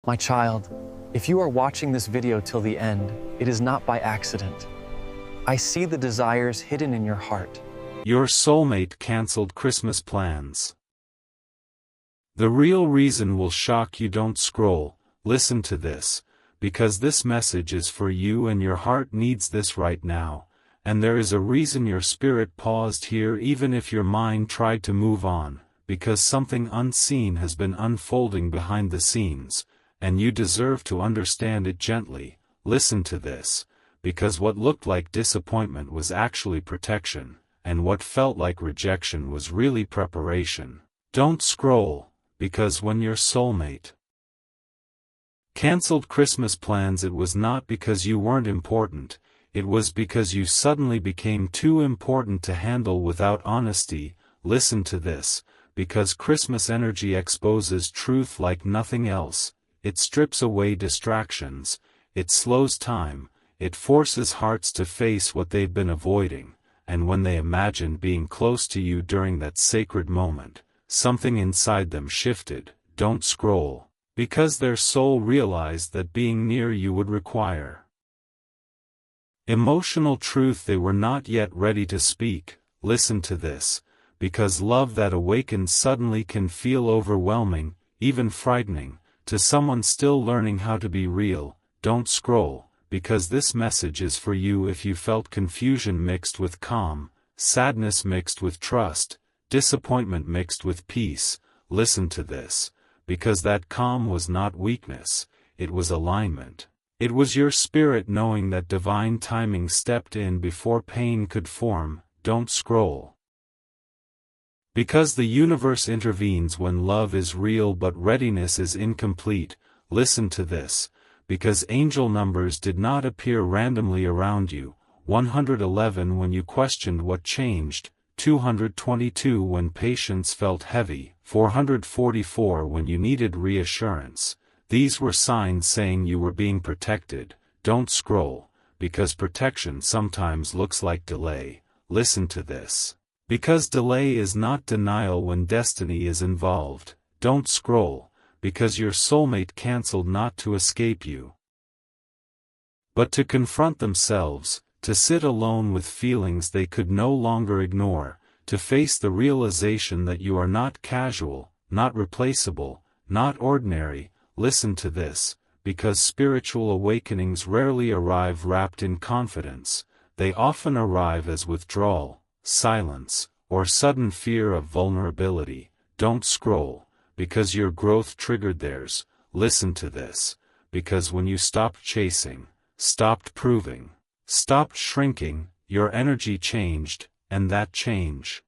My child, if you are watching this video till the end, it is not by accident. I see the desires hidden in your heart. Your soulmate canceled Christmas plans. The real reason will shock you. Don't scroll, listen to this, because this message is for you and your heart needs this right now, and there is a reason your spirit paused here even if your mind tried to move on, because something unseen has been unfolding behind the scenes, and you deserve to understand it gently. Listen to this, because what looked like disappointment was actually protection, and what felt like rejection was really preparation. Don't scroll, because when your soulmate canceled Christmas plans, it was not because you weren't important, it was because you suddenly became too important to handle without honesty. Listen to this, because Christmas energy exposes truth like nothing else. It strips away distractions, it slows time, it forces hearts to face what they've been avoiding, and when they imagined being close to you during that sacred moment, something inside them shifted. Don't scroll, because their soul realized that being near you would require emotional truth they were not yet ready to speak. Listen to this, because love that awakens suddenly can feel overwhelming, even frightening, to someone still learning how to be real. Don't scroll, because this message is for you if you felt confusion mixed with calm, sadness mixed with trust, disappointment mixed with peace. Listen to this, because that calm was not weakness, it was alignment. It was your spirit knowing that divine timing stepped in before pain could form. Don't scroll, because the universe intervenes when love is real but readiness is incomplete. Listen to this, because angel numbers did not appear randomly around you. 111 when you questioned what changed, 222 when patience felt heavy, 444 when you needed reassurance. These were signs saying you were being protected. Don't scroll, because protection sometimes looks like delay. Listen to this, because delay is not denial when destiny is involved. Don't scroll, because your soulmate canceled not to escape you, but to confront themselves, to sit alone with feelings they could no longer ignore, to face the realization that you are not casual, not replaceable, not ordinary. Listen to this, because spiritual awakenings rarely arrive wrapped in confidence, they often arrive as withdrawal, silence, or sudden fear of vulnerability. Don't scroll, because your growth triggered theirs. Listen to this, because when you stopped chasing, stopped proving, stopped shrinking, your energy changed, and that change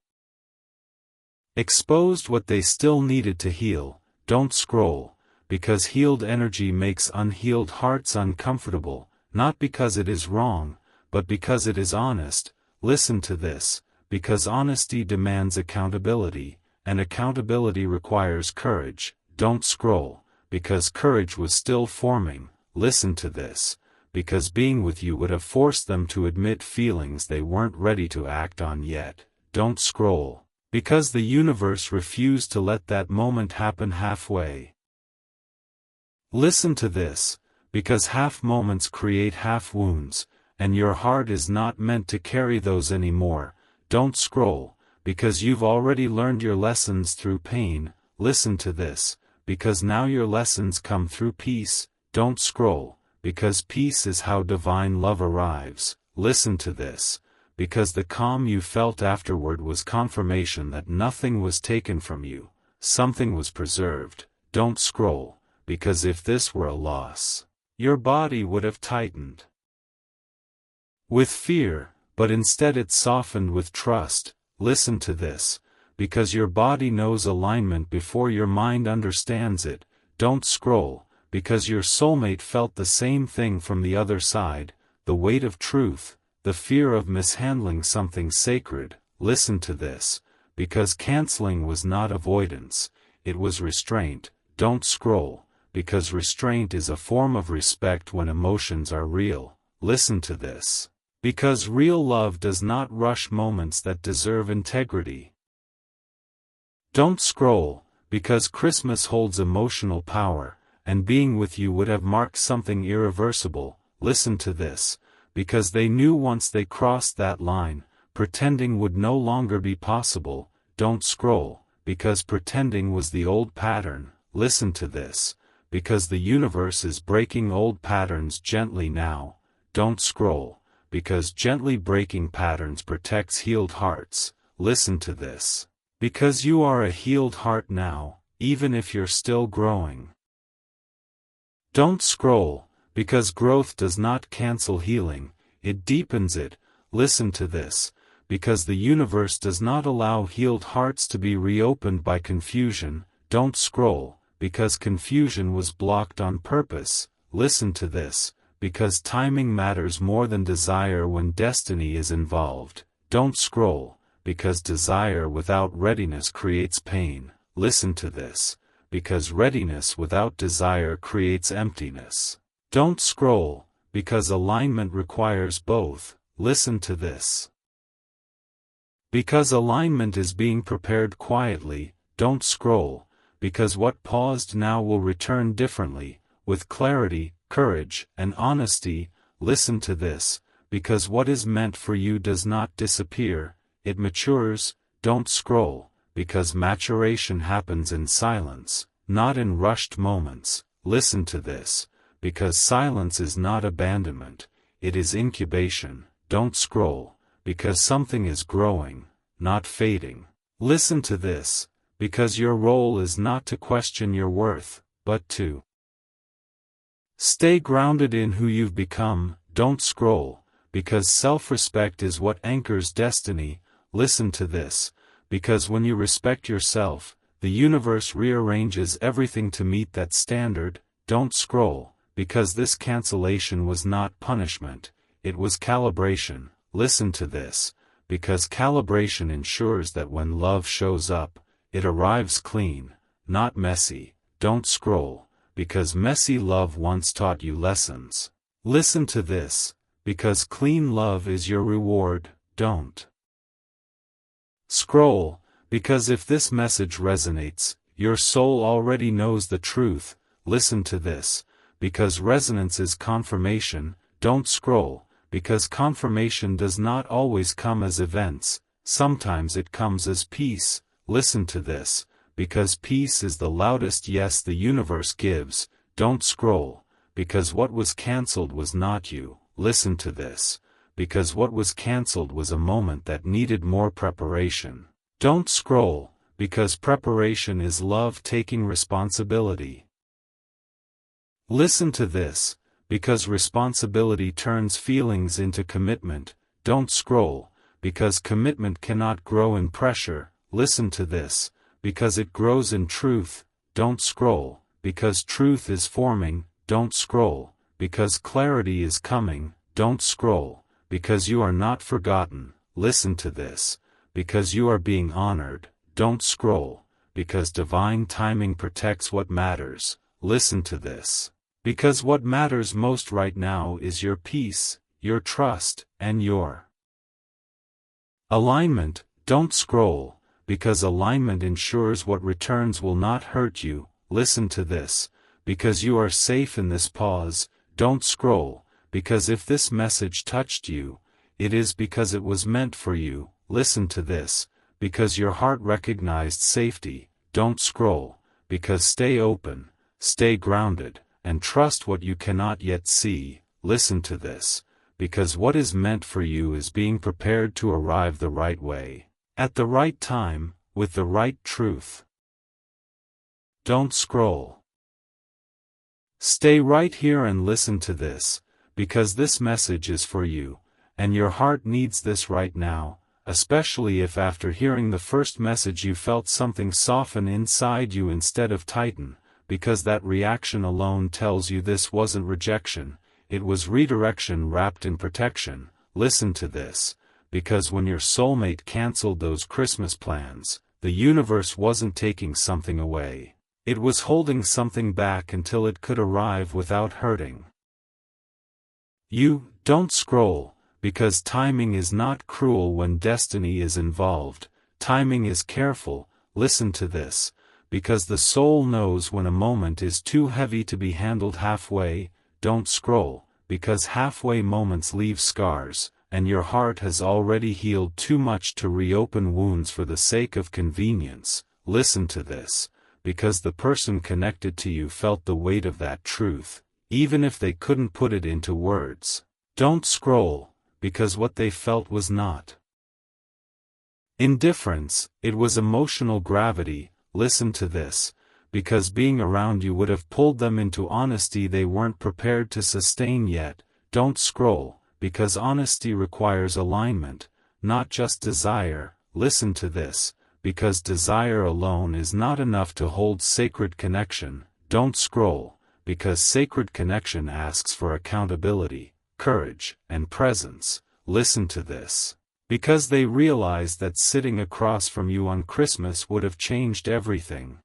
exposed what they still needed to heal. Don't scroll, because healed energy makes unhealed hearts uncomfortable, not because it is wrong, but because it is honest. Listen to this, because honesty demands accountability, and accountability requires courage. Don't scroll, because courage was still forming. Listen to this, because being with you would have forced them to admit feelings they weren't ready to act on yet. Don't scroll, because the universe refused to let that moment happen halfway. Listen to this, because half moments create half wounds, and your heart is not meant to carry those anymore. Don't scroll, because you've already learned your lessons through pain. Listen to this, because now your lessons come through peace. Don't scroll, because peace is how divine love arrives. Listen to this, because the calm you felt afterward was confirmation that nothing was taken from you, something was preserved. Don't scroll, because if this were a loss, your body would have tightened with fear, but instead it softened with trust. Listen to this, because your body knows alignment before your mind understands it. Don't scroll, because your soulmate felt the same thing from the other side, the weight of truth, the fear of mishandling something sacred. Listen to this, because canceling was not avoidance, it was restraint. Don't scroll, because restraint is a form of respect when emotions are real. Listen to this, because real love does not rush moments that deserve integrity. Don't scroll, because Christmas holds emotional power, and being with you would have marked something irreversible. Listen to this, because they knew once they crossed that line, pretending would no longer be possible. Don't scroll, because pretending was the old pattern. Listen to this, because the universe is breaking old patterns gently now. Don't scroll, because gently breaking patterns protects healed hearts. Listen to this, because you are a healed heart now, even if you're still growing. Don't scroll, because growth does not cancel healing, it deepens it. Listen to this, because the universe does not allow healed hearts to be reopened by confusion. Don't scroll, because confusion was blocked on purpose. Listen to this, because timing matters more than desire when destiny is involved. Don't scroll, because desire without readiness creates pain. Listen to this, because readiness without desire creates emptiness. Don't scroll, because alignment requires both. Listen to this, because alignment is being prepared quietly. Don't scroll, because what paused now will return differently, with clarity, courage, and honesty. Listen to this, because what is meant for you does not disappear, it matures. Don't scroll, because maturation happens in silence, not in rushed moments. Listen to this, because silence is not abandonment, it is incubation. Don't scroll, because something is growing, not fading. Listen to this, because your role is not to question your worth, but to stay grounded in who you've become. Don't scroll, because self-respect is what anchors destiny. Listen to this, because when you respect yourself, the universe rearranges everything to meet that standard. Don't scroll, because this cancellation was not punishment, it was calibration. Listen to this, because calibration ensures that when love shows up, it arrives clean, not messy. Don't scroll, because messy love once taught you lessons. Listen to this, because clean love is your reward. Don't scroll, because if this message resonates, your soul already knows the truth. Listen to this, because resonance is confirmation. Don't scroll, because confirmation does not always come as events, sometimes it comes as peace. Listen to this, because peace is the loudest yes the universe gives. Don't scroll, because what was cancelled was not you. Listen to this, because what was cancelled was a moment that needed more preparation. Don't scroll, because preparation is love taking responsibility. Listen to this, because responsibility turns feelings into commitment. Don't scroll, because commitment cannot grow in pressure. Listen to this, because it grows in truth. Don't scroll, because truth is forming. Don't scroll, because clarity is coming. Don't scroll, because you are not forgotten. Listen to this, because you are being honored. Don't scroll, because divine timing protects what matters. Listen to this, because what matters most right now is your peace, your trust, and your alignment. Don't scroll, because alignment ensures what returns will not hurt you. Listen to this, because you are safe in this pause. Don't scroll, because if this message touched you, it is because it was meant for you. Listen to this, because your heart recognized safety. Don't scroll, because stay open, stay grounded, and trust what you cannot yet see. Listen to this, because what is meant for you is being prepared to arrive the right way, at the right time, with the right truth. Don't scroll. Stay right here and listen to this, because this message is for you, and your heart needs this right now, especially if after hearing the first message you felt something soften inside you instead of tighten, because that reaction alone tells you this wasn't rejection, it was redirection wrapped in protection. Listen to this, because when your soulmate canceled those Christmas plans, the universe wasn't taking something away. It was holding something back until it could arrive without hurting you. Don't scroll, because timing is not cruel when destiny is involved. Timing is careful. Listen to this, because the soul knows when a moment is too heavy to be handled halfway. Don't scroll, because halfway moments leave scars, and your heart has already healed too much to reopen wounds for the sake of convenience. Listen to this, because the person connected to you felt the weight of that truth, even if they couldn't put it into words. Don't scroll, because what they felt was not indifference, it was emotional gravity. Listen to this, because being around you would have pulled them into honesty they weren't prepared to sustain yet. Don't scroll, because honesty requires alignment, not just desire. Listen to this, because desire alone is not enough to hold sacred connection. Don't scroll, because sacred connection asks for accountability, courage, and presence. Listen to this, because they realized that sitting across from you on Christmas would have changed everything.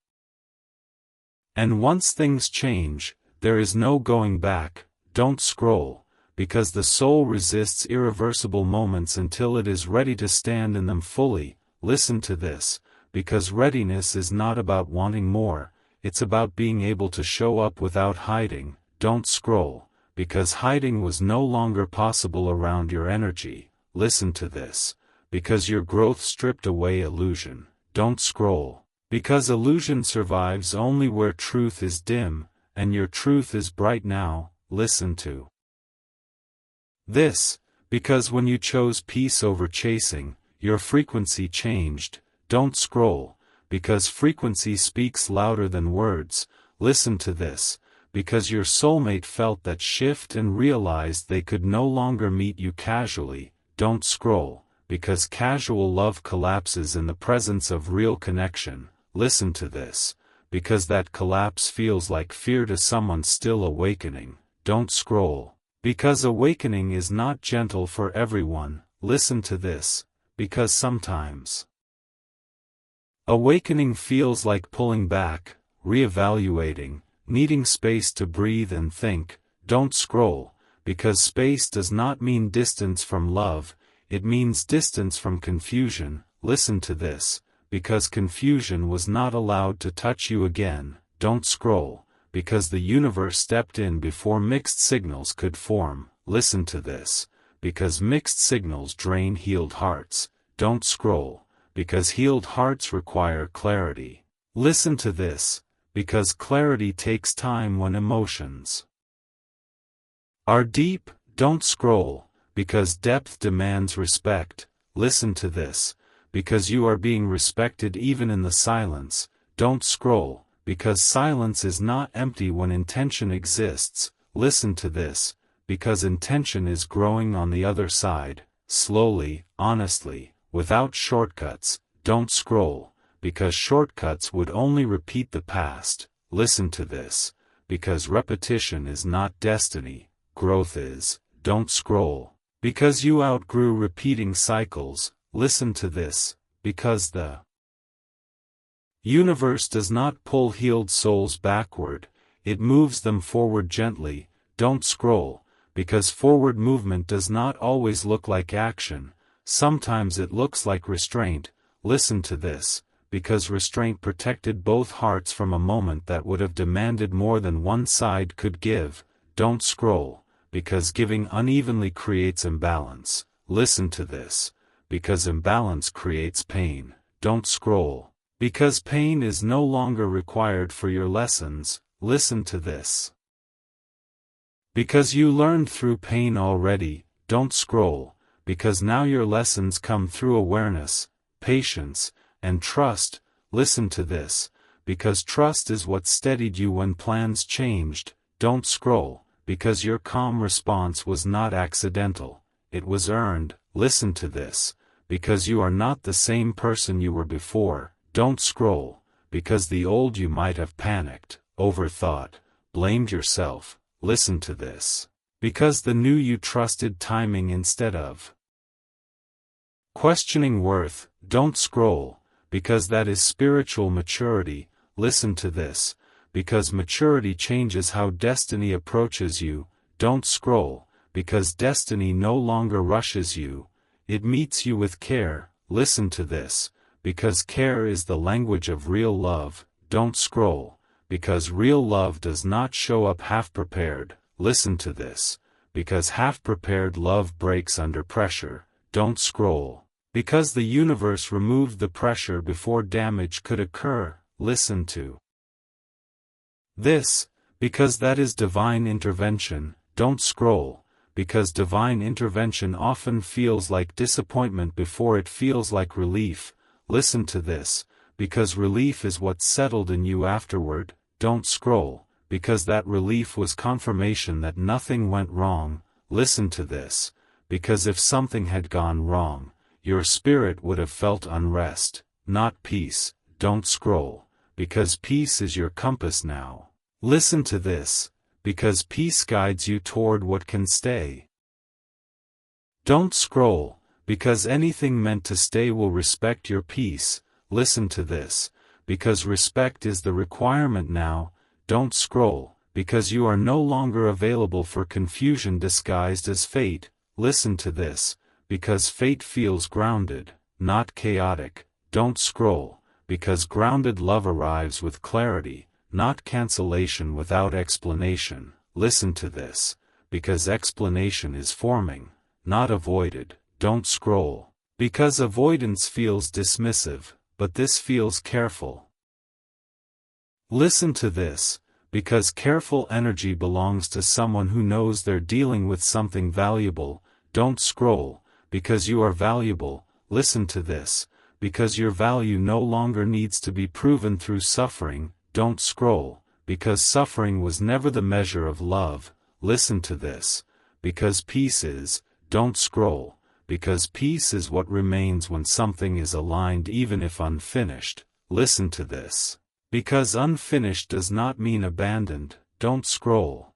And once things change, there is no going back. Don't scroll, because the soul resists irreversible moments until it is ready to stand in them fully. Listen to this, because readiness is not about wanting more, it's about being able to show up without hiding. Don't scroll, because hiding was no longer possible around your energy. Listen to this, because your growth stripped away illusion. Don't scroll, because illusion survives only where truth is dim, and your truth is bright now. Listen to this, because when you chose peace over chasing, your frequency changed. Don't scroll, because frequency speaks louder than words. Listen to this, because your soulmate felt that shift and realized they could no longer meet you casually. Don't scroll, because casual love collapses in the presence of real connection. Listen to this, because that collapse feels like fear to someone still awakening. Don't scroll, because awakening is not gentle for everyone. Listen to this, because sometimes awakening feels like pulling back, reevaluating, needing space to breathe and think. Don't scroll, because space does not mean distance from love, it means distance from confusion. Listen to this, because confusion was not allowed to touch you again. Don't scroll, because the universe stepped in before mixed signals could form. Listen to this, because mixed signals drain healed hearts. Don't scroll, because healed hearts require clarity. Listen to this, because clarity takes time when emotions are deep. Don't scroll, because depth demands respect. Listen to this, because you are being respected even in the silence. Don't scroll, because silence is not empty when intention exists. Listen to this, because intention is growing on the other side, slowly, honestly, without shortcuts. Don't scroll, because shortcuts would only repeat the past. Listen to this, because repetition is not destiny, growth is. Don't scroll, because you outgrew repeating cycles. Listen to this, because the universe does not pull healed souls backward, it moves them forward gently. Don't scroll, because forward movement does not always look like action, sometimes it looks like restraint. Listen to this, because restraint protected both hearts from a moment that would have demanded more than one side could give. Don't scroll, because giving unevenly creates imbalance. Listen to this, because imbalance creates pain. Don't scroll, because pain is no longer required for your lessons. Listen to this, because you learned through pain already. Don't scroll, because now your lessons come through awareness, patience, and trust. Listen to this, because trust is what steadied you when plans changed. Don't scroll, because your calm response was not accidental, it was earned. Listen to this, because you are not the same person you were before. Don't scroll, because the old you might have panicked, overthought, blamed yourself. Listen to this, because the new you trusted timing instead of questioning worth. Don't scroll, because that is spiritual maturity. Listen to this, because maturity changes how destiny approaches you. Don't scroll, because destiny no longer rushes you, it meets you with care. Listen to this, because care is the language of real love. don't scroll, because real love does not show up half-prepared. Listen to this, because half-prepared love breaks under pressure. Don't scroll, because the universe removed the pressure before damage could occur. Listen to this, because that is divine intervention. Don't scroll, because divine intervention often feels like disappointment before it feels like relief. Listen to this, because relief is what settled in you afterward. Don't scroll, because that relief was confirmation that nothing went wrong. Listen to this, because if something had gone wrong, your spirit would have felt unrest, not peace. Don't scroll, because peace is your compass now. Listen to this, because peace guides you toward what can stay. Don't scroll, because anything meant to stay will respect your peace. Listen to this, because respect is the requirement now. Don't scroll, because you are no longer available for confusion disguised as fate. Listen to this, because fate feels grounded, not chaotic. Don't scroll, because grounded love arrives with clarity, not cancellation without explanation. Listen to this, because explanation is forming, not avoided. Don't scroll, because avoidance feels dismissive, but this feels careful. Listen to this, because careful energy belongs to someone who knows they're dealing with something valuable. Don't scroll, because you are valuable. Listen to this, because your value no longer needs to be proven through suffering. Don't scroll, because suffering was never the measure of love. Listen to this, because peace is. Don't scroll, because peace is what remains when something is aligned even if unfinished. Listen to this, because unfinished does not mean abandoned. Don't scroll,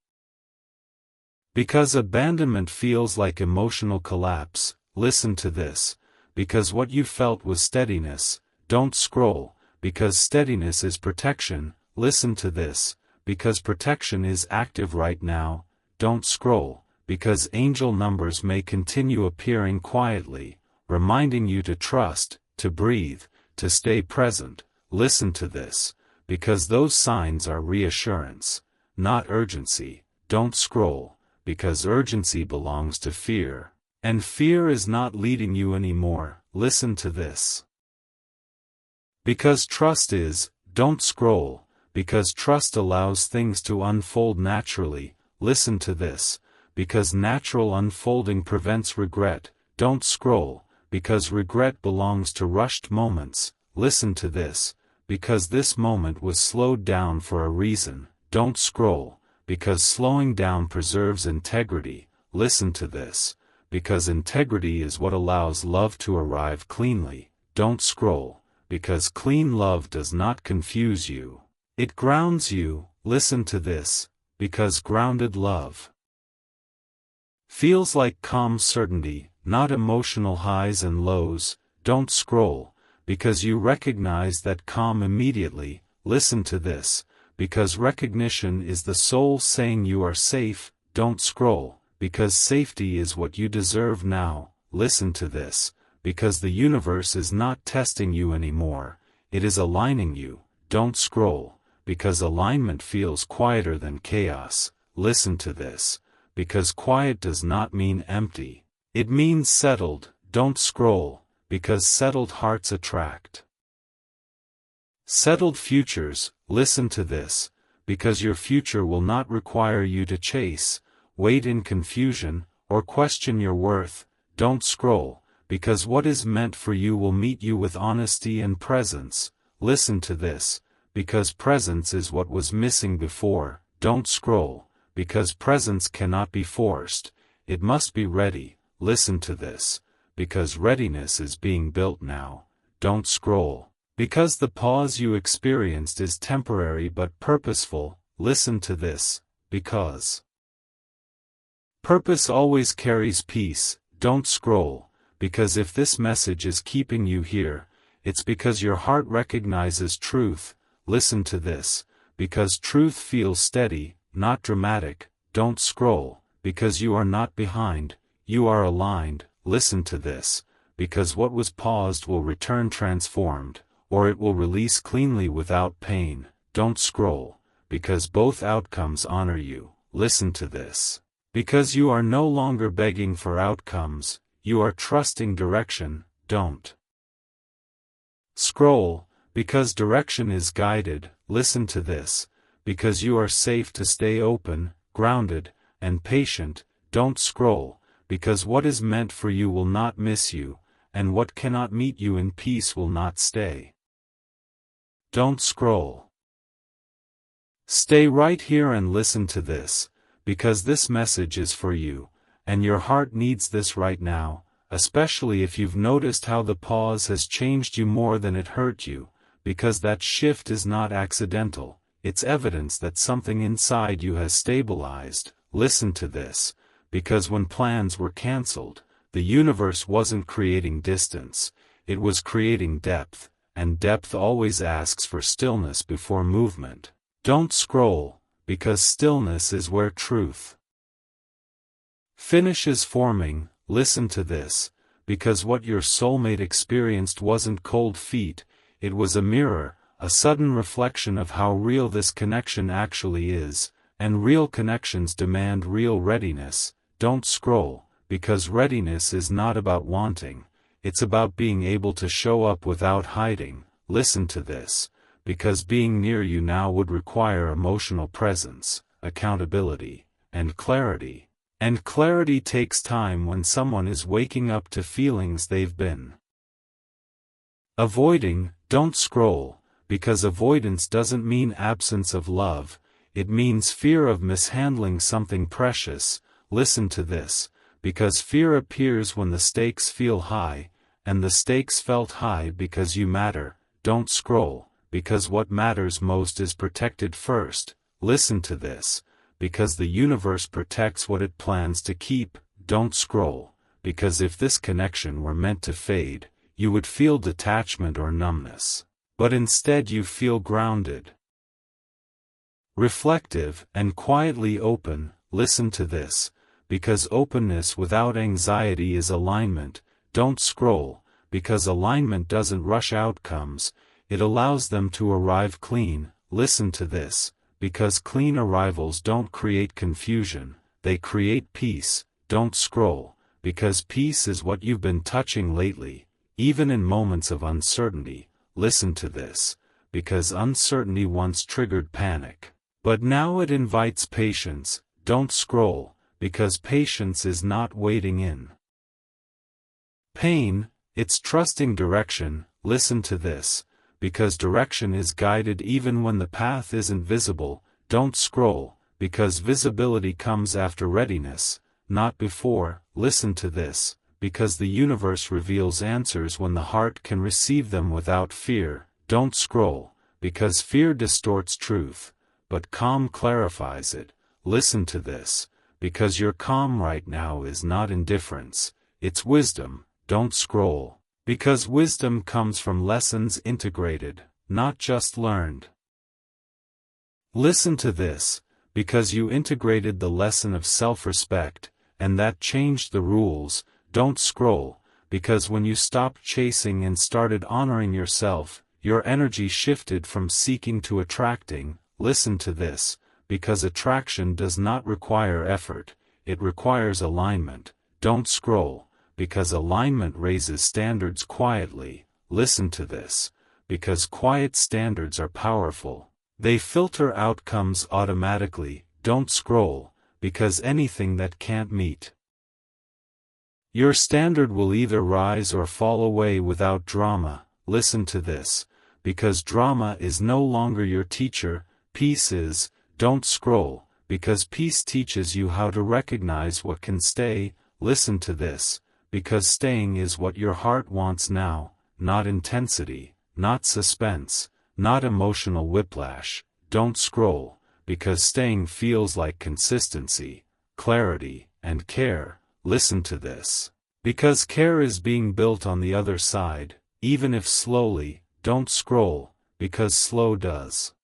because abandonment feels like emotional collapse. Listen to this, because what you felt was steadiness. Don't scroll, because steadiness is protection. Listen to this, because protection is active right now. Don't scroll, because angel numbers may continue appearing quietly, reminding you to trust, to breathe, to stay present. Listen to this, because those signs are reassurance, not urgency. Don't scroll, because urgency belongs to fear, and fear is not leading you anymore. Listen to this, because trust is. Don't scroll, because trust allows things to unfold naturally. Listen to this, because natural unfolding prevents regret. Don't scroll, because regret belongs to rushed moments. Listen to this, because this moment was slowed down for a reason. Don't scroll, because slowing down preserves integrity. Listen to this, because integrity is what allows love to arrive cleanly. Don't scroll, because clean love does not confuse you. It grounds you. Listen to this, because grounded love feels like calm certainty, not emotional highs and lows. Don't scroll, because you recognize that calm immediately. Listen to this, because recognition is the soul saying you are safe. Don't scroll, because safety is what you deserve now. Listen to this, because the universe is not testing you anymore, it is aligning you. Don't scroll, because alignment feels quieter than chaos. Listen to this, because quiet does not mean empty, it means settled. Don't scroll, because settled hearts attract settled futures. Listen to this, because your future will not require you to chase, wait in confusion, or question your worth. Don't scroll, because what is meant for you will meet you with honesty and presence. Listen to this, because presence is what was missing before. Don't scroll, because presence cannot be forced, it must be ready. Listen to this, because readiness is being built now. Don't scroll, because the pause you experienced is temporary but purposeful. Listen to this, because purpose always carries peace. Don't scroll, because if this message is keeping you here, it's because your heart recognizes truth. Listen to this, because truth feels steady, not dramatic. Don't scroll, because you are not behind, you are aligned. Listen to this, because what was paused will return transformed, or it will release cleanly without pain. Don't scroll, because both outcomes honor you. Listen to this. Because you are no longer begging for outcomes, you are trusting direction. Don't scroll, because direction is guided. Listen to this. Because you are safe to stay open, grounded, and patient. Don't scroll, because what is meant for you will not miss you, and what cannot meet you in peace will not stay. Don't scroll. Stay right here and listen to this, because this message is for you, and your heart needs this right now, especially if you've noticed how the pause has changed you more than it hurt you, because that shift is not accidental, it's evidence that something inside you has stabilized. Listen to this, because when plans were cancelled, the universe wasn't creating distance, it was creating depth, and depth always asks for stillness before movement. Don't scroll, because stillness is where truth finishes forming. Listen to this, because what your soulmate experienced wasn't cold feet, it was a mirror, a sudden reflection of how real this connection actually is, and real connections demand real readiness. Don't scroll, because readiness is not about wanting, it's about being able to show up without hiding. Listen to this, because being near you now would require emotional presence, accountability, and clarity. And clarity takes time when someone is waking up to feelings they've been avoiding. Don't scroll, because avoidance doesn't mean absence of love, it means fear of mishandling something precious. Listen to this, because fear appears when the stakes feel high, and the stakes felt high because you matter. Don't scroll, because what matters most is protected first. Listen to this, because the universe protects what it plans to keep. Don't scroll, because if this connection were meant to fade, you would feel detachment or numbness. But instead you feel grounded, reflective, and quietly open. Listen to this, because openness without anxiety is alignment. Don't scroll, because alignment doesn't rush outcomes, it allows them to arrive clean. Listen to this, because clean arrivals don't create confusion, they create peace. Don't scroll, because peace is what you've been touching lately, even in moments of uncertainty. Listen to this, because uncertainty once triggered panic, but now it invites patience. Don't scroll, because patience is not waiting in pain, it's trusting direction. Listen to this, because direction is guided even when the path isn't visible. Don't scroll, because visibility comes after readiness, not before. Listen to this, because the universe reveals answers when the heart can receive them without fear. Don't scroll, because fear distorts truth, but calm clarifies it. Listen to this, because your calm right now is not indifference, it's wisdom. Don't scroll, because wisdom comes from lessons integrated, not just learned. Listen to this, because you integrated the lesson of self-respect, and that changed the rules. Don't scroll, because when you stopped chasing and started honoring yourself, your energy shifted from seeking to attracting. Listen to this, because attraction does not require effort, it requires alignment. Don't scroll, because alignment raises standards quietly. Listen to this, because quiet standards are powerful, they filter outcomes automatically. Don't scroll, because anything that can't meet your standard will either rise or fall away without drama. Listen to this, because drama is no longer your teacher, peace is. Don't scroll, because peace teaches you how to recognize what can stay. Listen to this, because staying is what your heart wants now, not intensity, not suspense, not emotional whiplash. Don't scroll, because staying feels like consistency, clarity, and care. Listen to this, because care is being built on the other side, even if slowly. Don't scroll, because slow does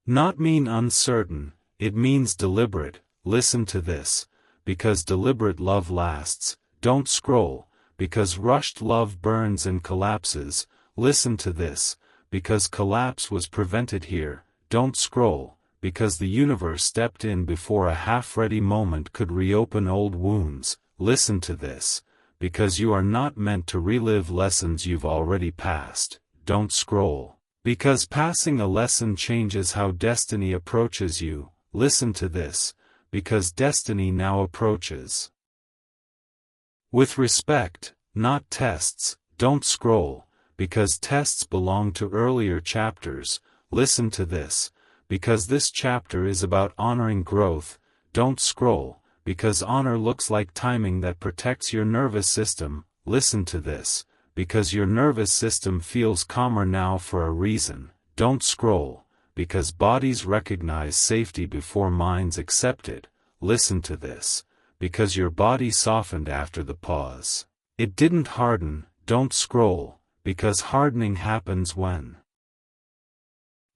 not mean uncertain, it means deliberate. Listen to this, because deliberate love lasts. Don't scroll, because rushed love burns and collapses. listen to this, because collapse was prevented here. Don't scroll, because the universe stepped in before a half-ready moment could reopen old wounds. Listen to this, because you are not meant to relive lessons you've already passed. Don't scroll, because passing a lesson changes how destiny approaches you. Listen to this, because destiny now approaches with respect, not tests. Don't scroll, because tests belong to earlier chapters. Listen to this, because this chapter is about honoring growth. Don't scroll, because honor looks like timing that protects your nervous system. Listen to this, because your nervous system feels calmer now for a reason. Don't scroll, because bodies recognize safety before minds accept it. Listen to this, because your body softened after the pause. It didn't harden. Don't scroll, because hardening happens when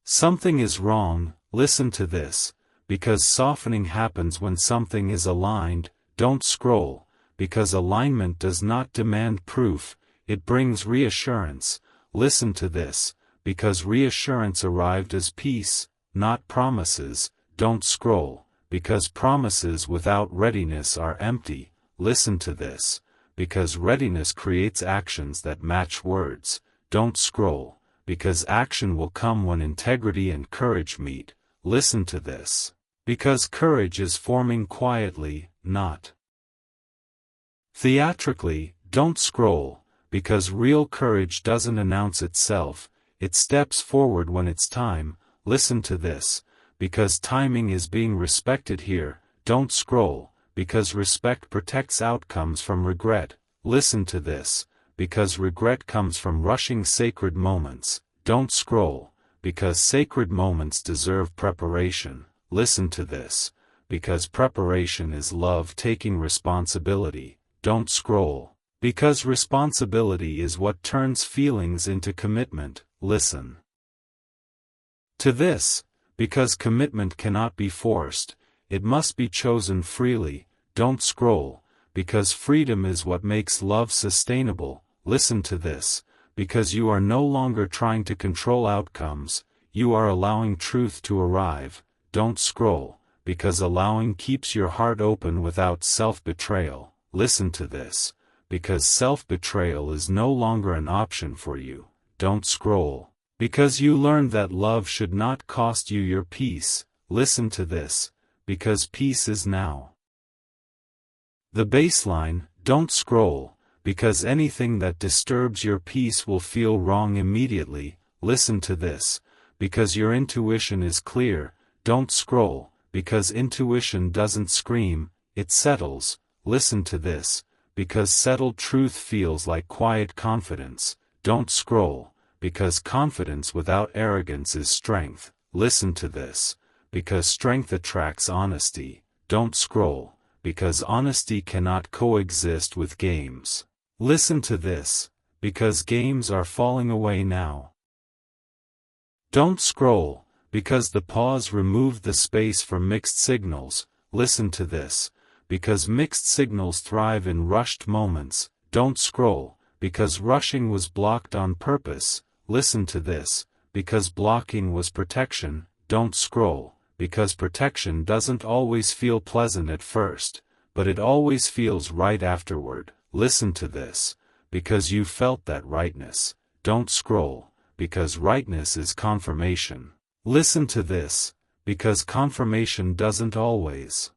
something is wrong. Listen to this, because softening happens when something is aligned. Don't scroll, because alignment does not demand proof, it brings reassurance. Listen to this, because reassurance arrived as peace, not promises. Don't scroll, because promises without readiness are empty. Listen to this, because readiness creates actions that match words. Don't scroll, because action will come when integrity and courage meet. Listen to this, because courage is forming quietly, not theatrically. Don't scroll, because real courage doesn't announce itself, it steps forward when it's time. Listen to this, because timing is being respected here. Don't scroll, because respect protects outcomes from regret. Listen to this, because regret comes from rushing sacred moments. Don't scroll, because sacred moments deserve preparation. Listen to this, because preparation is love taking responsibility. Don't scroll, because responsibility is what turns feelings into commitment. Listen to this, because commitment cannot be forced, it must be chosen freely. Don't scroll, because freedom is what makes love sustainable. Listen to this, because you are no longer trying to control outcomes, you are allowing truth to arrive. Don't scroll, because allowing keeps your heart open without self-betrayal. Listen to this, because self-betrayal is no longer an option for you. Don't scroll, because you learned that love should not cost you your peace. Listen to this, because peace is now the baseline. Don't scroll, because anything that disturbs your peace will feel wrong immediately. Listen to this, because your intuition is clear. Don't scroll, because intuition doesn't scream, it settles. Listen to this, because settled truth feels like quiet confidence. Don't scroll, because confidence without arrogance is strength. Listen to this, because strength attracts honesty. Don't scroll, because honesty cannot coexist with games. Listen to this, because games are falling away now. Don't scroll, because the pause removed the space for mixed signals. Listen to this, because mixed signals thrive in rushed moments. Don't scroll, because rushing was blocked on purpose. Listen to this, because blocking was protection. Don't scroll, because protection doesn't always feel pleasant at first, but it always feels right afterward. Listen to this, because you felt that rightness. Don't scroll, because rightness is confirmation. Listen to this, because confirmation doesn't always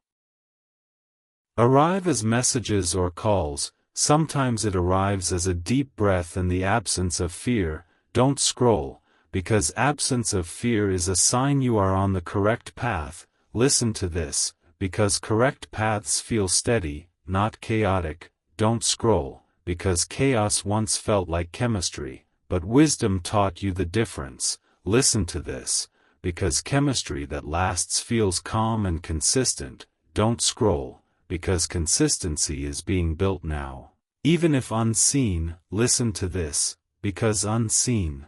arrive as messages or calls. Sometimes it arrives as a deep breath in the absence of fear. Don't scroll, because absence of fear is a sign you are on the correct path. Listen to this, because correct paths feel steady, not chaotic. Don't scroll, because chaos once felt like chemistry, but wisdom taught you the difference. Listen to this, because chemistry that lasts feels calm and consistent. Don't scroll, because consistency is being built now, even if unseen. Listen to this, because unseen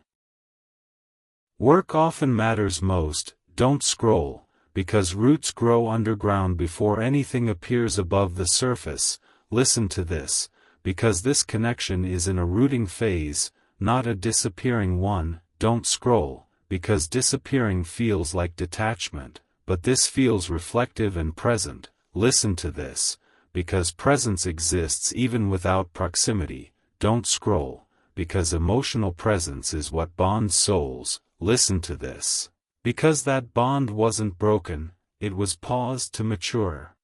work often matters most. Don't scroll, because roots grow underground before anything appears above the surface. Listen to this, because this connection is in a rooting phase, not a disappearing one. Don't scroll, because disappearing feels like detachment, but this feels reflective and present. Listen to this, because presence exists even without proximity. Don't scroll, because emotional presence is what bonds souls. Listen to this, because that bond wasn't broken, it was paused to mature.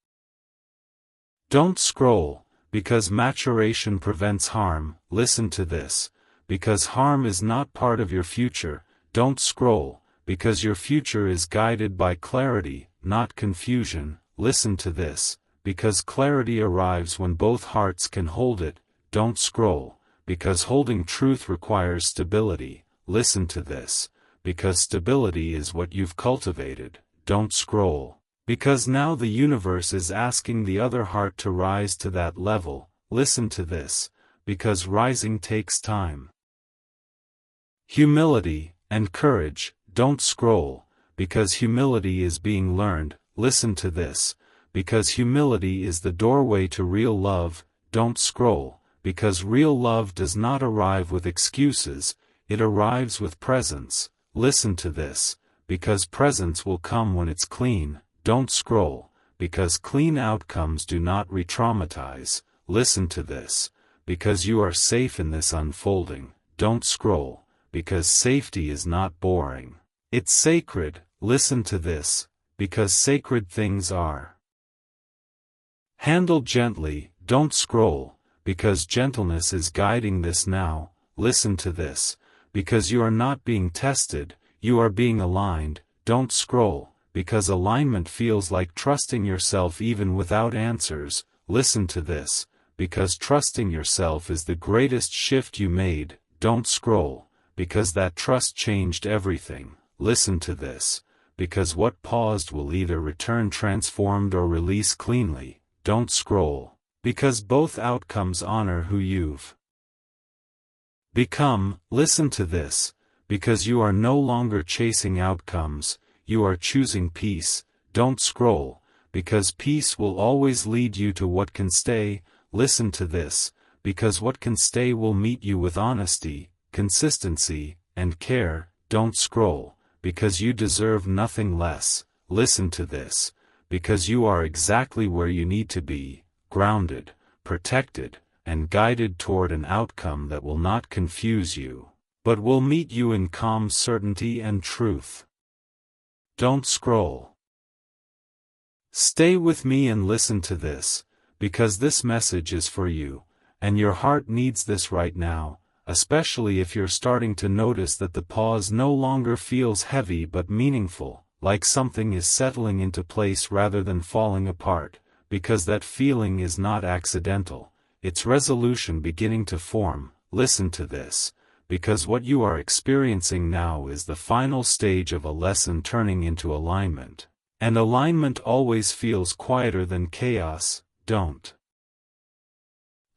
Don't scroll, because maturation prevents harm. Listen to this, because harm is not part of your future. Don't scroll, because your future is guided by clarity, not confusion. Listen to this, because clarity arrives when both hearts can hold it. Don't scroll, because holding truth requires stability. Listen to this, because stability is what you've cultivated. Don't scroll, because now the universe is asking the other heart to rise to that level. Listen to this, because rising takes time. Humility and courage. Don't scroll, because humility is being learned. Listen to this, because humility is the doorway to real love. Don't scroll, because real love does not arrive with excuses, it arrives with presence. Listen to this, because presence will come when it's clean. Don't scroll, because clean outcomes do not re-traumatize. Listen to this, because you are safe in this unfolding. Don't scroll, because safety is not boring. It's sacred. Listen to this, because sacred things are handled gently. Don't scroll, because gentleness is guiding this now. Listen to this, because you are not being tested, you are being aligned. Don't scroll, because alignment feels like trusting yourself even without answers. Listen to this, because trusting yourself is the greatest shift you made. Don't scroll, because that trust changed everything. Listen to this, because what paused will either return transformed or release cleanly. Don't scroll, because both outcomes honor who you've become. Listen to this, because you are no longer chasing outcomes, you are choosing peace. Don't scroll, because peace will always lead you to what can stay. Listen to this, because what can stay will meet you with honesty, consistency, and care. Don't scroll, because you deserve nothing less. Listen to this, because you are exactly where you need to be, grounded, protected, and guided toward an outcome that will not confuse you, but will meet you in calm certainty and truth. Don't scroll. Stay with me and listen to this, because this message is for you, and your heart needs this right now, especially if you're starting to notice that the pause no longer feels heavy but meaningful, like something is settling into place rather than falling apart, because that feeling is not accidental, it's resolution beginning to form. Listen to this, because what you are experiencing now is the final stage of a lesson turning into alignment. And alignment always feels quieter than chaos. Don't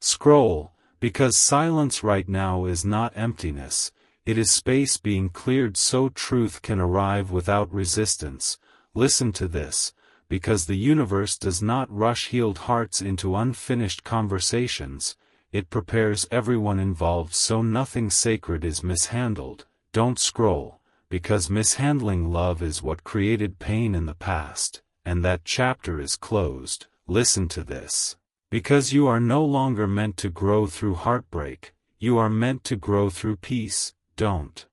scroll, because silence right now is not emptiness, it is space being cleared so truth can arrive without resistance. Listen to this, because the universe does not rush healed hearts into unfinished conversations, it prepares everyone involved so nothing sacred is mishandled. Don't scroll, because mishandling love is what created pain in the past, and that chapter is closed. Listen to this, because you are no longer meant to grow through heartbreak, you are meant to grow through peace. Don't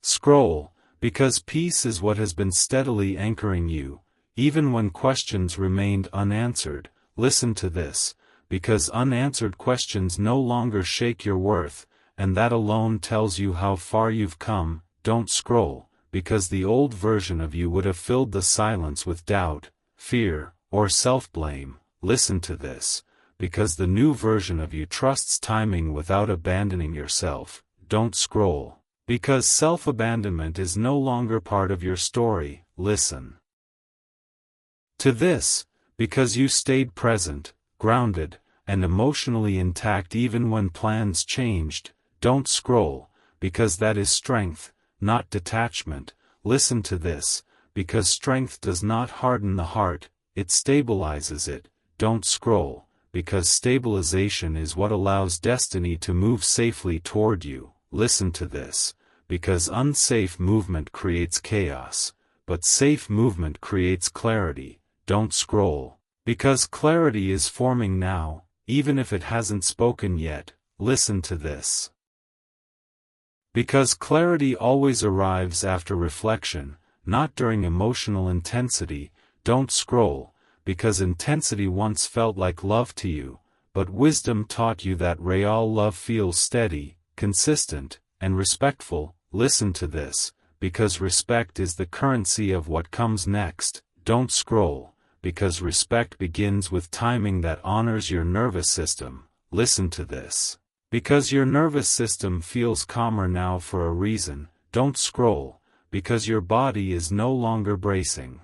scroll, because peace is what has been steadily anchoring you, even when questions remained unanswered. Listen to this, because unanswered questions no longer shake your worth, and that alone tells you how far you've come. Don't scroll, because the old version of you would have filled the silence with doubt, fear, or self-blame. Listen to this, because the new version of you trusts timing without abandoning yourself. Don't scroll, because self-abandonment is no longer part of your story. Listen to this, because you stayed present, grounded, and emotionally intact even when plans changed. Don't scroll, because that is strength, not detachment. Listen to this, because strength does not harden the heart, it stabilizes it. Don't scroll, because stabilization is what allows destiny to move safely toward you. Listen to this, because unsafe movement creates chaos, but safe movement creates clarity. Don't scroll, because clarity is forming now, even if it hasn't spoken yet. Listen to this. Because clarity always arrives after reflection, not during emotional intensity. Don't scroll, because intensity once felt like love to you, but wisdom taught you that real love feels steady, consistent, and respectful. Listen to this, because respect is the currency of what comes next. Don't scroll, because respect begins with timing that honors your nervous system. Listen to this, because your nervous system feels calmer now for a reason. Don't scroll, because your body is no longer bracing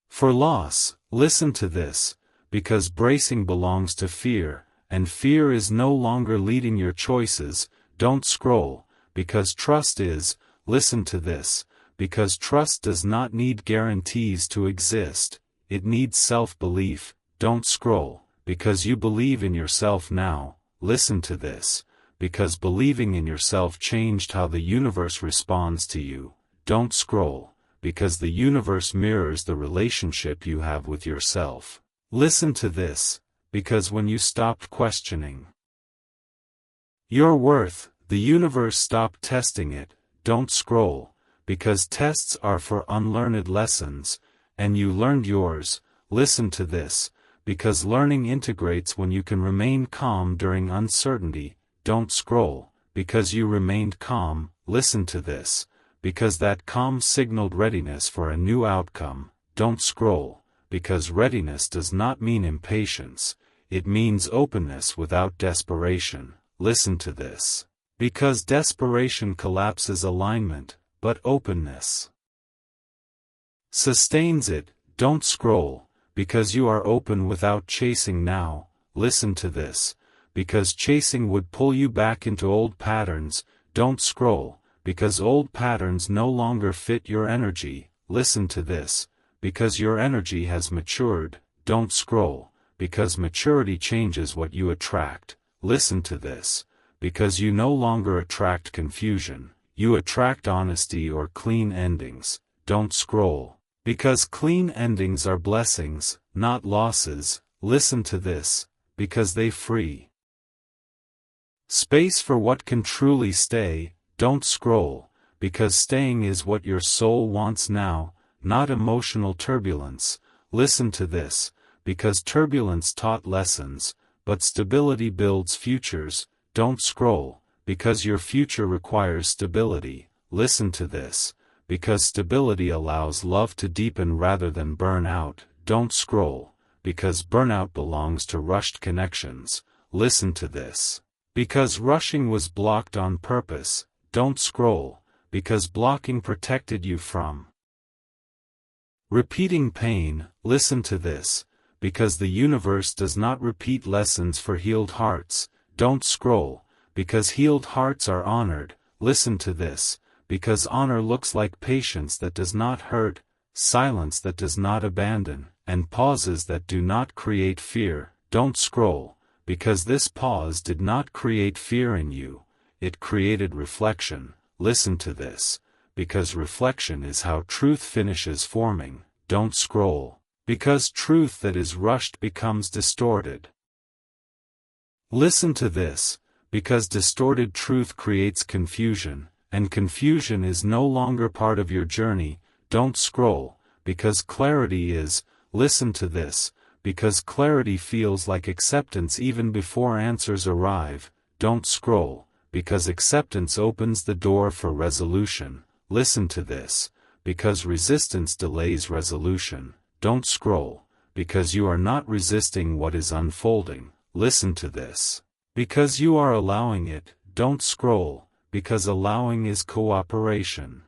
for loss. Listen to this, because bracing belongs to fear, and fear is no longer leading your choices. Don't scroll, because trust is. Listen to this, because trust does not need guarantees to exist, it needs self-belief. Don't scroll, because you believe in yourself now. Listen to this, because believing in yourself changed how the universe responds to you. Don't scroll, because the universe mirrors the relationship you have with yourself. Listen to this, because when you stopped questioning your worth, the universe stopped testing it. Don't scroll, because tests are for unlearned lessons, and you learned yours. Listen to this, because learning integrates when you can remain calm during uncertainty. Don't scroll, because you remained calm. Listen to this, because that calm signaled readiness for a new outcome. Don't scroll, because readiness does not mean impatience, it means openness without desperation. Listen to this, because desperation collapses alignment, but openness sustains it. Don't scroll, because you are open without chasing now. Listen to this, because chasing would pull you back into old patterns. Don't scroll, because old patterns no longer fit your energy. Listen to this, because your energy has matured. Don't scroll, because maturity changes what you attract. Listen to this, because you no longer attract confusion, you attract honesty or clean endings. Don't scroll, because clean endings are blessings, not losses. Listen to this, because they free space for what can truly stay. Don't scroll, because staying is what your soul wants now, not emotional turbulence. Listen to this, because turbulence taught lessons, but stability builds futures. Don't scroll, because your future requires stability. Listen to this, because stability allows love to deepen rather than burn out. Don't scroll, because burnout belongs to rushed connections. Listen to this, because rushing was blocked on purpose. Don't scroll, because blocking protected you from repeating pain. Listen to this, because the universe does not repeat lessons for healed hearts. Don't scroll, because healed hearts are honored. Listen to this, because honor looks like patience that does not hurt, silence that does not abandon, and pauses that do not create fear. Don't scroll, because this pause did not create fear in you, it created reflection. Listen to this, because reflection is how truth finishes forming. Don't scroll, because truth that is rushed becomes distorted. Listen to this, because distorted truth creates confusion, and confusion is no longer part of your journey. Don't scroll, because clarity is. Listen to this, because clarity feels like acceptance even before answers arrive. Don't scroll, because acceptance opens the door for resolution. Listen to this, because resistance delays resolution. Don't scroll, because you are not resisting what is unfolding. Listen to this, because you are allowing it. Don't scroll, because allowing is cooperation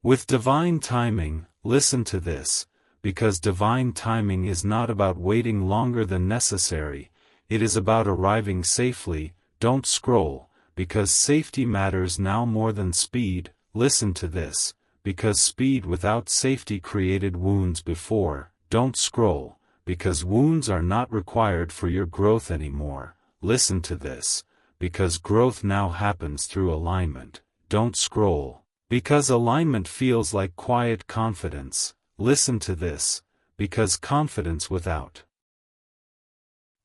with divine timing. Listen to this, because divine timing is not about waiting longer than necessary, it is about arriving safely. Don't scroll, because safety matters now more than speed. Listen to this, because speed without safety created wounds before. Don't scroll, because wounds are not required for your growth anymore. Listen to this, because growth now happens through alignment. Don't scroll, because alignment feels like quiet confidence. Listen to this, because confidence without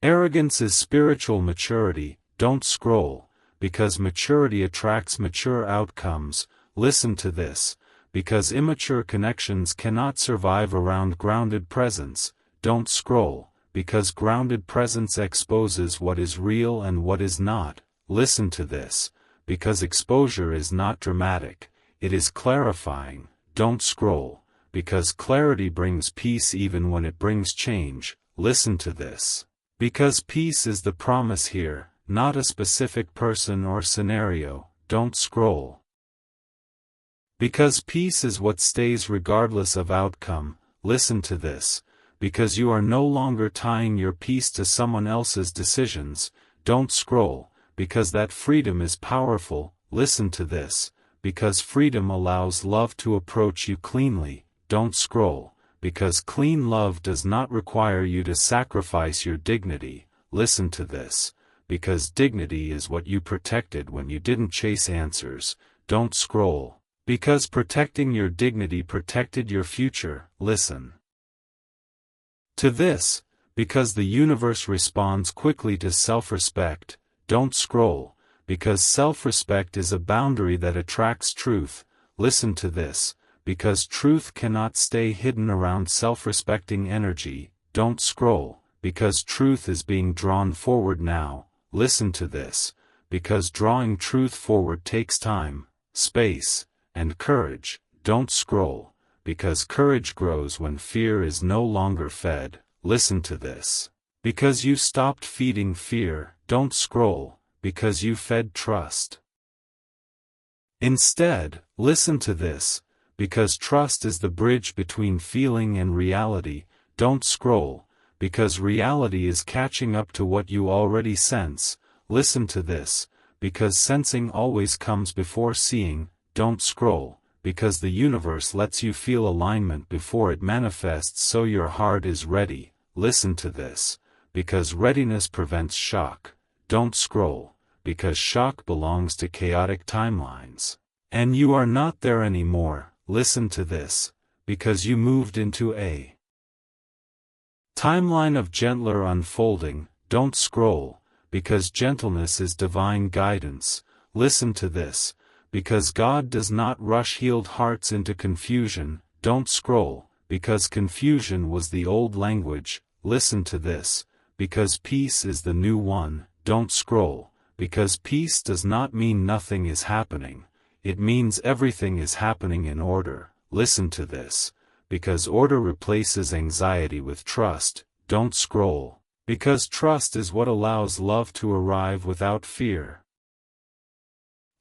arrogance is spiritual maturity. Don't scroll, because maturity attracts mature outcomes. Listen to this, because immature connections cannot survive around grounded presence. Don't scroll, because grounded presence exposes what is real and what is not. Listen to this, because exposure is not dramatic, it is clarifying. Don't scroll, because clarity brings peace even when it brings change. Listen to this, because peace is the promise here, not a specific person or scenario. Don't scroll, because peace is what stays regardless of outcome. Listen to this, because you are no longer tying your peace to someone else's decisions. Don't scroll, because that freedom is powerful. Listen to this, because freedom allows love to approach you cleanly. Don't scroll, because clean love does not require you to sacrifice your dignity. Listen to this, because dignity is what you protected when you didn't chase answers. Don't scroll, because protecting your dignity protected your future. Listen to this, because the universe responds quickly to self-respect. Don't scroll, because self-respect is a boundary that attracts truth. Listen to this, because truth cannot stay hidden around self-respecting energy. Don't scroll, because truth is being drawn forward now. Listen to this, because drawing truth forward takes time, space, and courage. Don't scroll, because courage grows when fear is no longer fed. Listen to this, because you stopped feeding fear. Don't scroll, because you fed trust. Instead, listen to this, because trust is the bridge between feeling and reality. Don't scroll, because reality is catching up to what you already sense. Listen to this, because sensing always comes before seeing. Don't scroll, because the universe lets you feel alignment before it manifests, so your heart is ready. Listen to this, because readiness prevents shock. Don't scroll, because shock belongs to chaotic timelines, and you are not there anymore. Listen to this, because you moved into a timeline of gentler unfolding. Don't scroll, because gentleness is divine guidance. Listen to this, because God does not rush healed hearts into confusion. Don't scroll, because confusion was the old language. Listen to this, because peace is the new one. Don't scroll, because peace does not mean nothing is happening, it means everything is happening in order. Listen to this, because order replaces anxiety with trust. Don't scroll, because trust is what allows love to arrive without fear.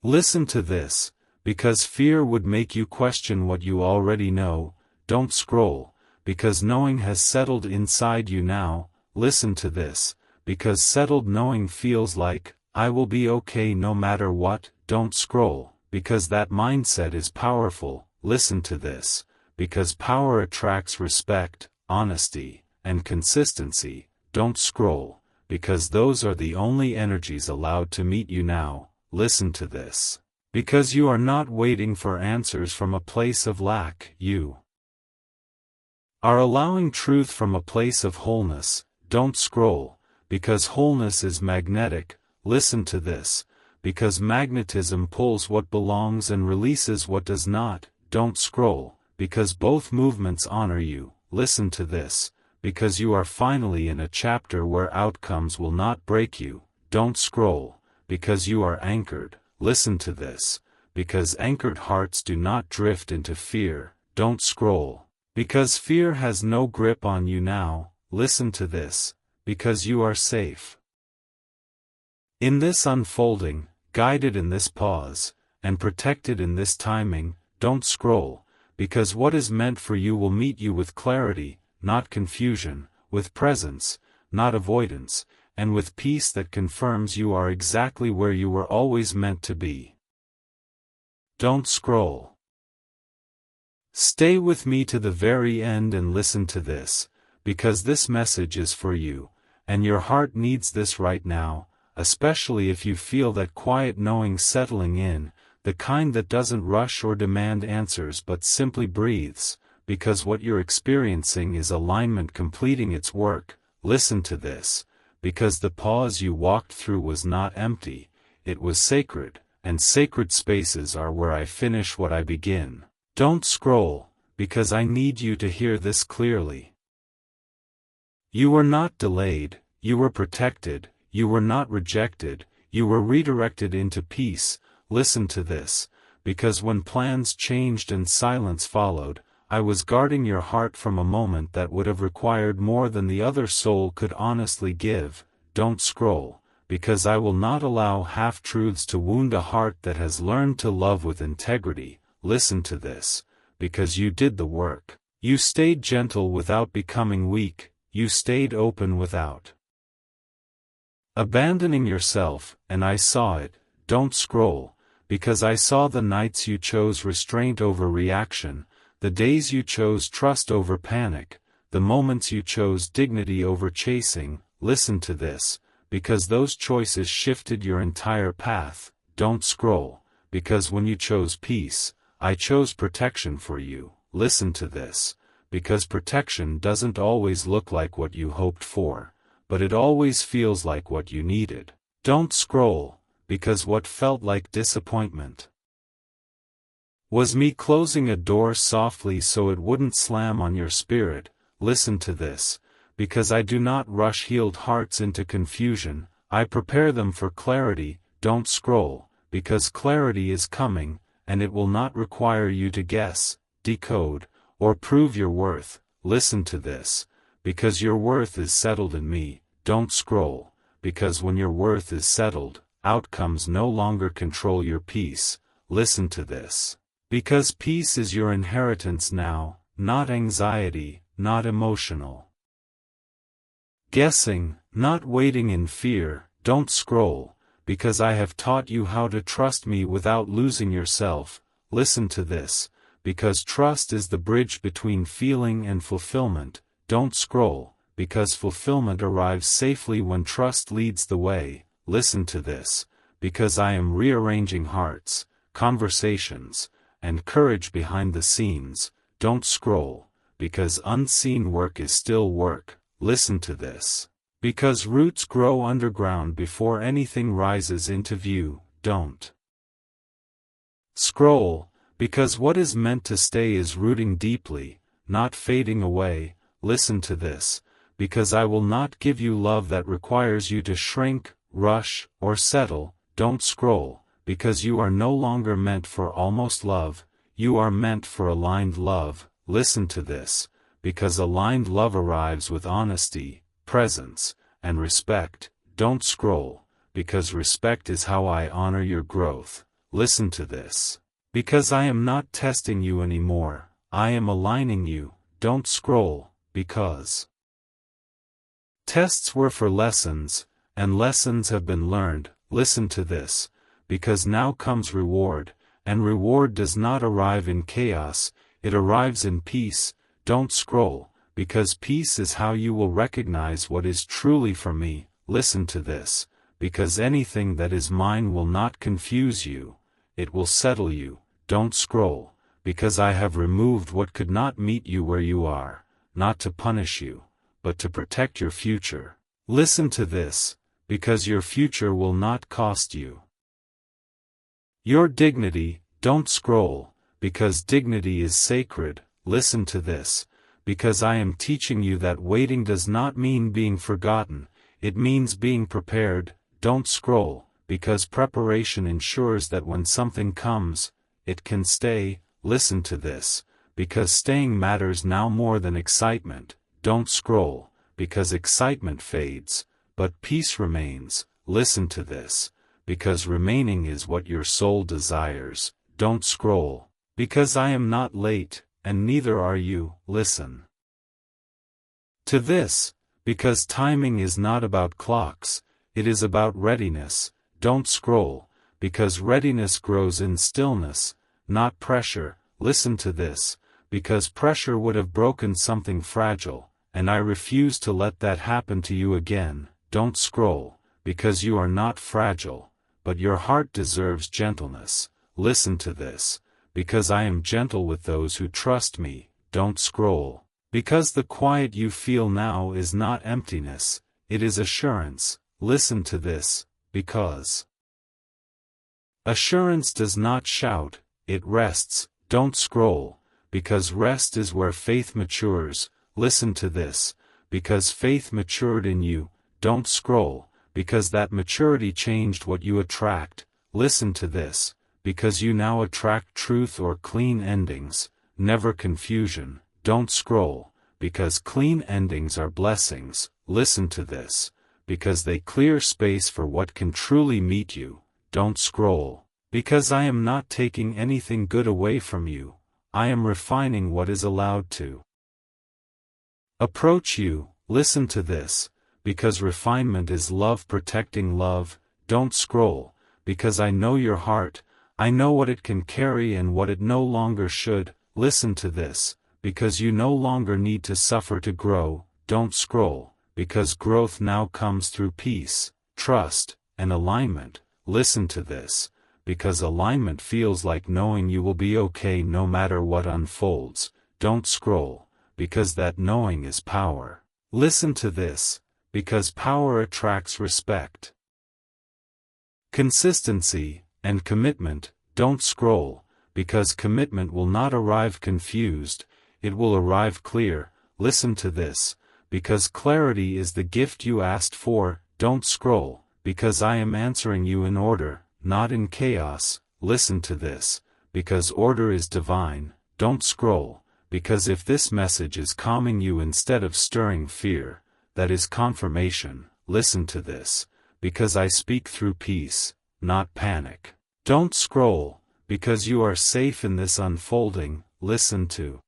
Listen to this, because fear would make you question what you already know. Don't scroll, because knowing has settled inside you now. Listen to this, because settled knowing feels like, I will be okay no matter what. Don't scroll, because that mindset is powerful. Listen to this, because power attracts respect, honesty, and consistency. Don't scroll, because those are the only energies allowed to meet you now. Listen to this, because you are not waiting for answers from a place of lack, you are allowing truth from a place of wholeness. Don't scroll, because wholeness is magnetic. Listen to this, because magnetism pulls what belongs and releases what does not. Don't scroll, because both movements honor you. Listen to this, because you are finally in a chapter where outcomes will not break you. Don't scroll, because you are anchored. Listen to this, because anchored hearts do not drift into fear. Don't scroll, because fear has no grip on you now. Listen to this, because you are safe in this unfolding, guided in this pause, and protected in this timing. Don't scroll, because what is meant for you will meet you with clarity, not confusion, with presence, not avoidance, and with peace that confirms you are exactly where you were always meant to be. Don't scroll. Stay with me to the very end and listen to this, because this message is for you, and your heart needs this right now, especially if you feel that quiet knowing settling in, the kind that doesn't rush or demand answers but simply breathes, because what you're experiencing is alignment completing its work. Listen to this, because the pause you walked through was not empty, it was sacred, and sacred spaces are where I finish what I begin. Don't scroll, because I need you to hear this clearly. You were not delayed, you were protected, you were not rejected, you were redirected into peace. Listen to this, because when plans changed and silence followed, I was guarding your heart from a moment that would have required more than the other soul could honestly give. Don't scroll, because I will not allow half-truths to wound a heart that has learned to love with integrity. Listen to this, because you did the work. You stayed gentle without becoming weak, you stayed open without abandoning yourself, and I saw it. Don't scroll, because I saw the nights you chose restraint over reaction, the days you chose trust over panic, the moments you chose dignity over chasing. Listen to this, because those choices shifted your entire path. Don't scroll, because when you chose peace, I chose protection for you. Listen to this, because protection doesn't always look like what you hoped for, but it always feels like what you needed. Don't scroll, because what felt like disappointment was me closing a door softly so it wouldn't slam on your spirit. Listen to this, because I do not rush healed hearts into confusion, I prepare them for clarity. Don't scroll, because clarity is coming, and it will not require you to guess, decode, or prove your worth. Listen to this, because your worth is settled in me. Don't scroll, because when your worth is settled, outcomes no longer control your peace. Listen to this, because peace is your inheritance now, not anxiety, not emotional guessing, not waiting in fear. Don't scroll, because I have taught you how to trust me without losing yourself. Listen to this, because trust is the bridge between feeling and fulfillment. Don't scroll, because fulfillment arrives safely when trust leads the way. Listen to this, because I am rearranging hearts, conversations, and courage behind the scenes. Don't scroll, because unseen work is still work. Listen to this, because roots grow underground before anything rises into view. Don't scroll, because what is meant to stay is rooting deeply, not fading away. Listen to this, because I will not give you love that requires you to shrink, rush, or settle. Don't scroll, because you are no longer meant for almost love, you are meant for aligned love. Listen to this, because aligned love arrives with honesty, presence, and respect. Don't scroll, because respect is how I honor your growth. Listen to this, because I am not testing you anymore, I am aligning you. Don't scroll, because tests were for lessons, and lessons have been learned. Listen to this, because now comes reward, and reward does not arrive in chaos, it arrives in peace. Don't scroll, because peace is how you will recognize what is truly for me. Listen to this, because anything that is mine will not confuse you, it will settle you. Don't scroll, because I have removed what could not meet you where you are, not to punish you, but to protect your future. Listen to this, because your future will not cost you your dignity. Don't scroll, because dignity is sacred. Listen to this, because I am teaching you that waiting does not mean being forgotten, it means being prepared. Don't scroll, because preparation ensures that when something comes, it can stay. Listen to this, because staying matters now more than excitement. Don't scroll, because excitement fades, but peace remains. Listen to this, because remaining is what your soul desires. Don't scroll, because I am not late, and neither are you. Listen to this, because timing is not about clocks, it is about readiness. Don't scroll, because readiness grows in stillness, not pressure. Listen to this, because pressure would have broken something fragile, and I refuse to let that happen to you again. Don't scroll, because you are not fragile, but your heart deserves gentleness. Listen to this, because I am gentle with those who trust me. Don't scroll, because the quiet you feel now is not emptiness, it is assurance. Listen to this, because assurance does not shout, it rests. Don't scroll, because rest is where faith matures. Listen to this, because faith matured in you. Don't scroll, because that maturity changed what you attract. Listen to this, because you now attract truth or clean endings, never confusion. Don't scroll, because clean endings are blessings. Listen to this, because they clear space for what can truly meet you. Don't scroll, because I am not taking anything good away from you, I am refining what is allowed to approach you. Listen to this, because refinement is love protecting love. Don't scroll, because I know your heart, I know what it can carry and what it no longer should. Listen to this, because you no longer need to suffer to grow. Don't scroll, because growth now comes through peace, trust, and alignment. Listen to this, because alignment feels like knowing you will be okay no matter what unfolds. Don't scroll, because that knowing is power. Listen to this, because power attracts respect, consistency, and commitment. Don't scroll, because commitment will not arrive confused, it will arrive clear. Listen to this, because clarity is the gift you asked for. Don't scroll, because I am answering you in order, not in chaos. Listen to this, because order is divine. Don't scroll, because if this message is calming you instead of stirring fear, that is confirmation. Listen to this, because I speak through peace, not panic. Don't scroll, because you are safe in this unfolding. Listen to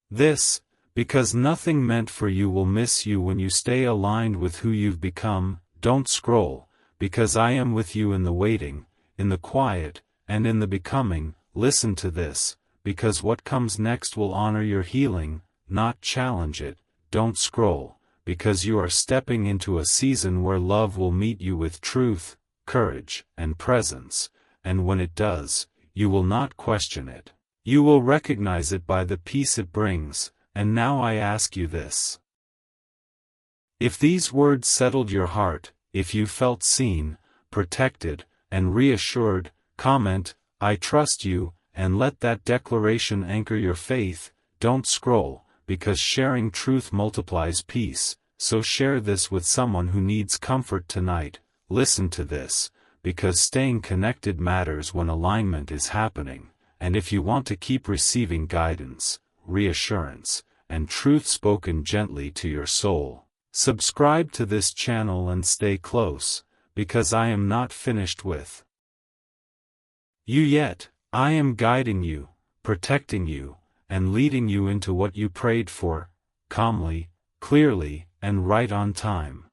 this, because nothing meant for you will miss you when you stay aligned with who you've become. Don't scroll, because I am with you in the waiting, in the quiet, and in the becoming. Listen to this, because what comes next will honor your healing, not challenge it. Don't scroll, because you are stepping into a season where love will meet you with truth, courage, and presence, and when it does, you will not question it. You will recognize it by the peace it brings. And now I ask you this. If these words settled your heart, if you felt seen, protected, and reassured, comment, "I trust you," and let that declaration anchor your faith. Don't scroll, because sharing truth multiplies peace, so share this with someone who needs comfort tonight. Listen to this, because staying connected matters when alignment is happening, and if you want to keep receiving guidance, reassurance, and truth spoken gently to your soul, subscribe to this channel and stay close, because I am not finished with you yet. I am guiding you, protecting you, and leading you into what you prayed for, calmly, clearly, and right on time.